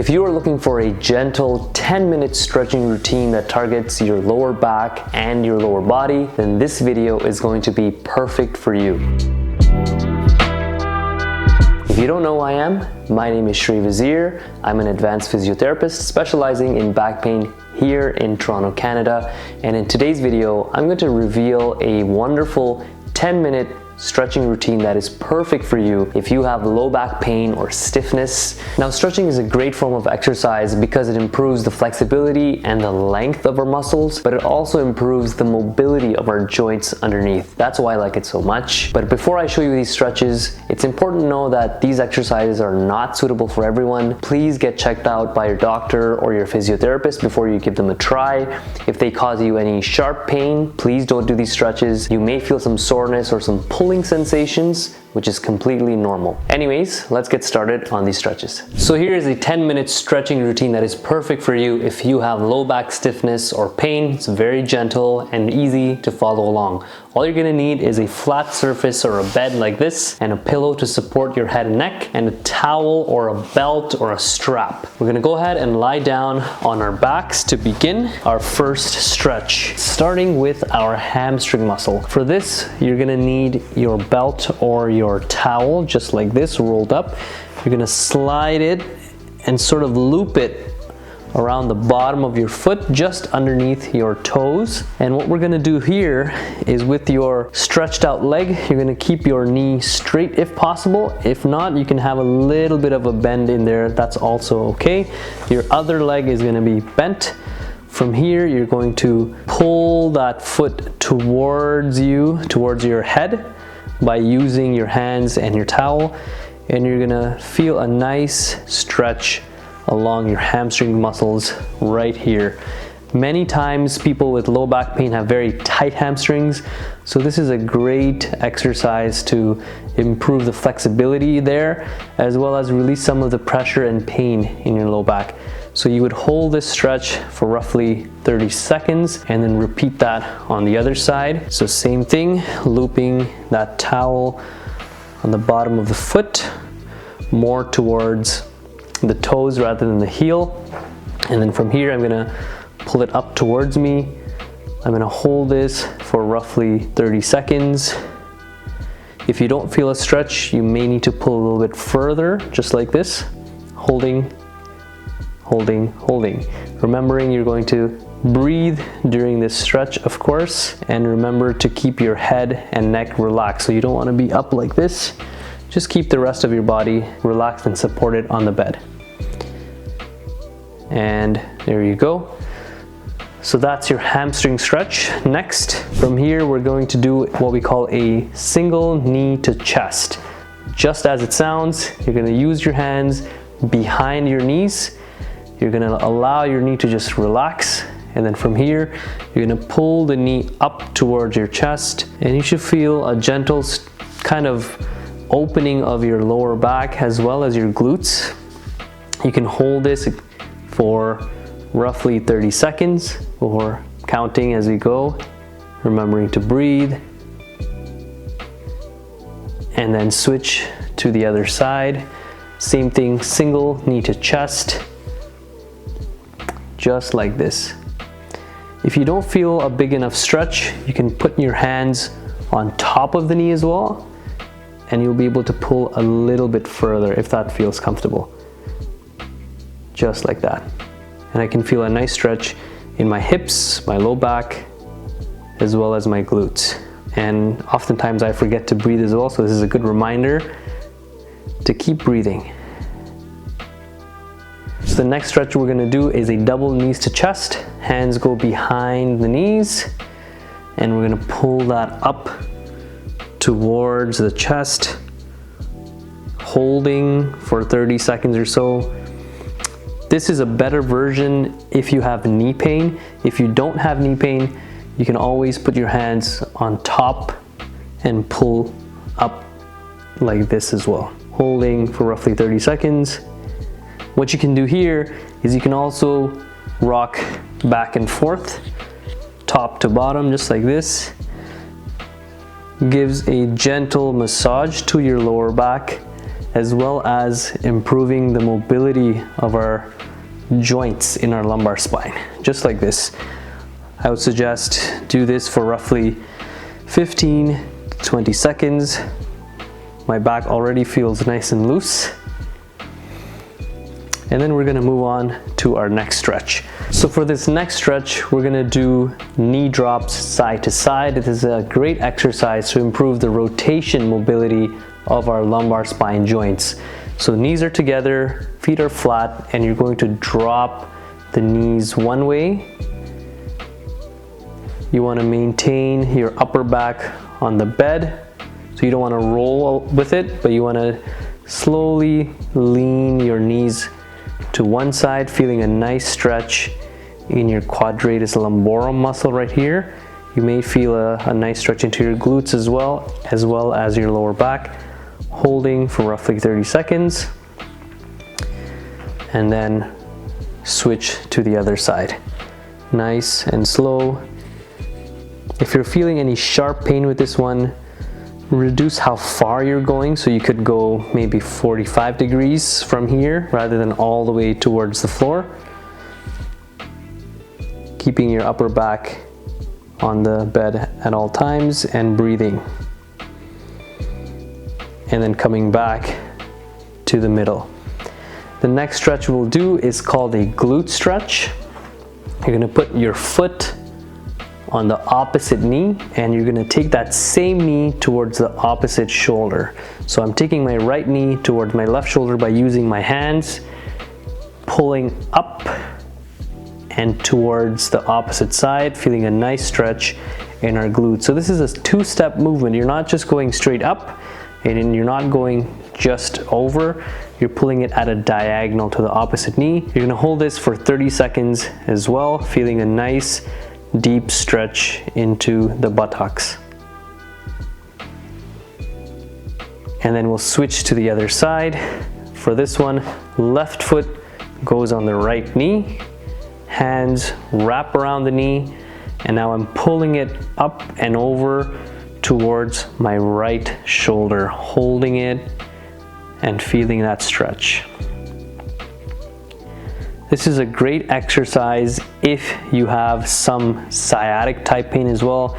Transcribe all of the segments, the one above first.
If you are looking for a gentle 10-minute stretching routine that targets your lower back and your lower body, then this video is going to be perfect for you. If you don't know who I am, my name is Shrey Vazir. I'm an advanced physiotherapist specializing in back pain here in Toronto, Canada. And in today's video, I'm going to reveal a wonderful 10-minute stretching routine that is perfect for you if you have low back pain or stiffness. Now, stretching is a great form of exercise because it improves the flexibility and the length of our muscles, but it also improves the mobility of our joints underneath. That's why I like it so much. But before I show you these stretches, it's important to know that these exercises are not suitable for everyone. Please get checked out by your doctor or your physiotherapist before you give them a try. If they cause you any sharp pain, please don't do these stretches. You may feel some soreness or some pulling sensations, which is completely normal. Anyways, let's get started on these stretches. So here is a 10-minute stretching routine that is perfect for you if you have low back stiffness or pain. It's very gentle and easy to follow along. All you're gonna need is a flat surface or a bed like this, and a pillow to support your head and neck, and a towel or a belt or a strap. We're gonna go ahead and lie down on our backs to begin our first stretch, starting with our hamstring muscle. For this, you're gonna need your belt or your towel, just like this, rolled up. You're gonna slide it and sort of loop it around the bottom of your foot, just underneath your toes. And what we're gonna do here is, with your stretched out leg, you're gonna keep your knee straight if possible. If not, you can have a little bit of a bend in there. That's also okay. Your other leg is gonna be bent. From here, you're going to pull that foot towards you, towards your head, by using your hands and your towel. And you're gonna feel a nice stretch along your hamstring muscles right here. Many times people with low back pain have very tight hamstrings, so this is a great exercise to improve the flexibility there, as well as release some of the pressure and pain in your low back. So you would hold this stretch for roughly 30 seconds and then repeat that on the other side. So same thing, looping that towel on the bottom of the foot, more towards the toes rather than the heel. And then from here, I'm gonna pull it up towards me. I'm gonna hold this for roughly 30 seconds. If you don't feel a stretch, you may need to pull a little bit further, just like this, holding, holding, holding. Remembering you're going to breathe during this stretch, of course, and remember to keep your head and neck relaxed. So you don't wanna be up like this. Just keep the rest of your body relaxed and supported on the bed. And there you go. So that's your hamstring stretch. Next, from here, we're going to do what we call a single knee to chest. Just as it sounds, you're gonna use your hands behind your knees. You're gonna allow your knee to just relax. And then from here, you're gonna pull the knee up towards your chest, and you should feel a gentle kind of opening of your lower back as well as your glutes. You can hold this for roughly 30 seconds or counting as we go, remembering to breathe, and then switch to the other side. Same thing, single knee to chest, just like this. If you don't feel a big enough stretch, you can put your hands on top of the knee as well, and you'll be able to pull a little bit further if that feels comfortable. Just like that. And I can feel a nice stretch in my hips, my low back, as well as my glutes. And oftentimes I forget to breathe as well, so this is a good reminder to keep breathing. So the next stretch we're gonna do is a double knees to chest. Hands go behind the knees, and we're gonna pull that up towards the chest, holding for 30 seconds or so. This is a better version if you have knee pain. If you don't have knee pain, you can always put your hands on top and pull up like this as well, holding for roughly 30 seconds. What you can do here is you can also rock back and forth, top to bottom, just like this. Gives a gentle massage to your lower back as well as improving the mobility of our joints in our lumbar spine, just like this. I would suggest do this for roughly 15 to 20 seconds. My back already feels nice and loose. And then we're gonna move on to our next stretch. So for this next stretch, we're gonna do knee drops side to side. It is a great exercise to improve the rotation mobility of our lumbar spine joints. So knees are together, feet are flat, and you're going to drop the knees one way. You wanna maintain your upper back on the bed. So you don't wanna roll with it, but you wanna slowly lean your knees to one side, feeling a nice stretch in your quadratus lumborum muscle right here. You may feel a nice stretch into your glutes as well as your lower back, holding for roughly 30 seconds, and then switch to the other side. Nice and slow. If you're feeling any sharp pain with this one, reduce how far you're going, so you could go maybe 45 degrees from here rather than all the way towards the floor. Keeping your upper back on the bed at all times and breathing. And then coming back to the middle. The next stretch we'll do is called a glute stretch. You're gonna put your foot on the opposite knee, and you're gonna take that same knee towards the opposite shoulder. So I'm taking my right knee towards my left shoulder by using my hands, pulling up and towards the opposite side, feeling a nice stretch in our glutes. So this is a two-step movement. You're not just going straight up, and you're not going just over. You're pulling it at a diagonal to the opposite knee. You're gonna hold this for 30 seconds as well, feeling a nice deep stretch into the buttocks. And then we'll switch to the other side. For this one, left foot goes on the right knee, hands wrap around the knee, and now I'm pulling it up and over towards my right shoulder, holding it and feeling that stretch. This is a great exercise if you have some sciatic type pain as well.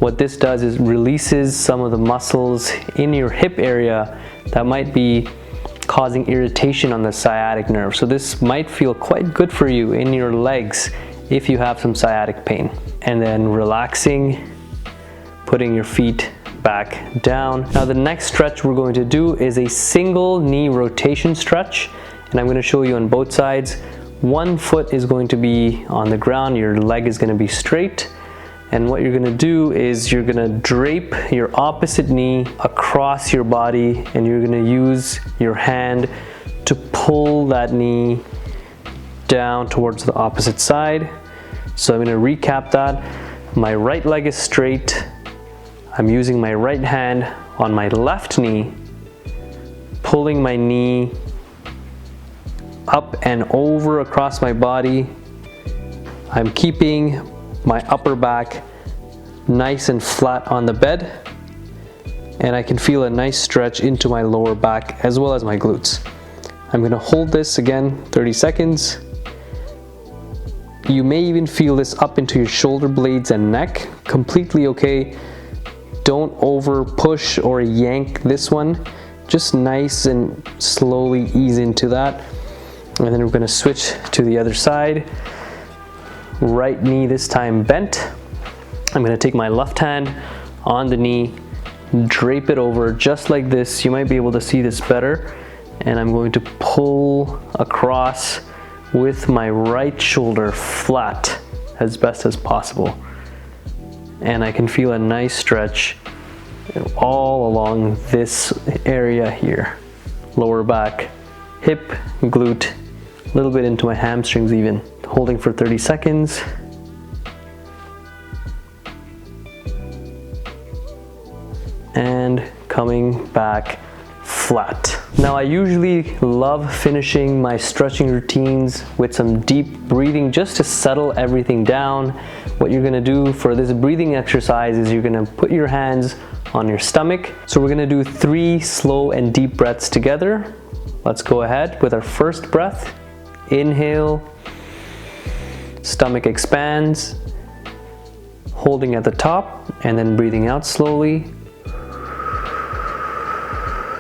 What this does is releases some of the muscles in your hip area that might be causing irritation on the sciatic nerve. So this might feel quite good for you in your legs if you have some sciatic pain. And then relaxing, putting your feet back down. Now the next stretch we're going to do is a single knee rotation stretch. And I'm going to show you on both sides. One foot is going to be on the ground, your leg is going to be straight. And what you're going to do is you're going to drape your opposite knee across your body, and you're going to use your hand to pull that knee down towards the opposite side. So I'm going to recap that. My right leg is straight. I'm using my right hand on my left knee, pulling my knee up and over across my body. I'm keeping my upper back nice and flat on the bed, and I can feel a nice stretch into my lower back as well as my glutes. I'm going to hold this again 30 seconds. You may even feel this up into your shoulder blades and neck. Completely okay. Don't over push or yank this one. Just nice and slowly ease into that. And then we're going to switch to the other side. Right knee this time bent. I'm going to take my left hand on the knee, drape it over just like this. You might be able to see this better. And I'm going to pull across with my right shoulder flat as best as possible. And I can feel a nice stretch all along this area here. Lower back, hip, glute, a little bit into my hamstrings even. Holding for 30 seconds. And coming back flat. Now I usually love finishing my stretching routines with some deep breathing just to settle everything down. What you're gonna do for this breathing exercise is you're gonna put your hands on your stomach. So we're gonna do 3 slow and deep breaths together. Let's go ahead with our first breath. Inhale, stomach expands, holding at the top, and then breathing out slowly.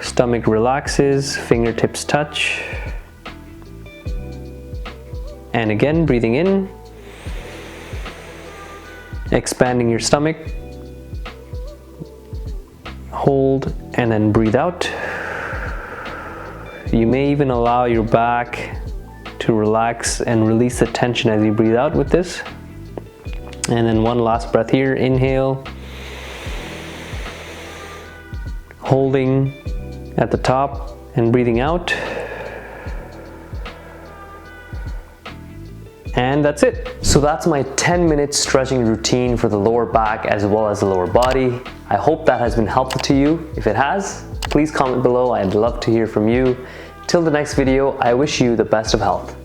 Stomach relaxes, fingertips touch. And again, breathing in, expanding your stomach. Hold, and then breathe out. You may even allow your back to relax and release the tension as you breathe out with this. And then one last breath here. Inhale, holding at the top and breathing out. And that's it. So that's my 10-minute stretching routine for the lower back as well as the lower body. I hope that has been helpful to you. If it has, please comment below. I'd love to hear from you. Till the next video, I wish you the best of health.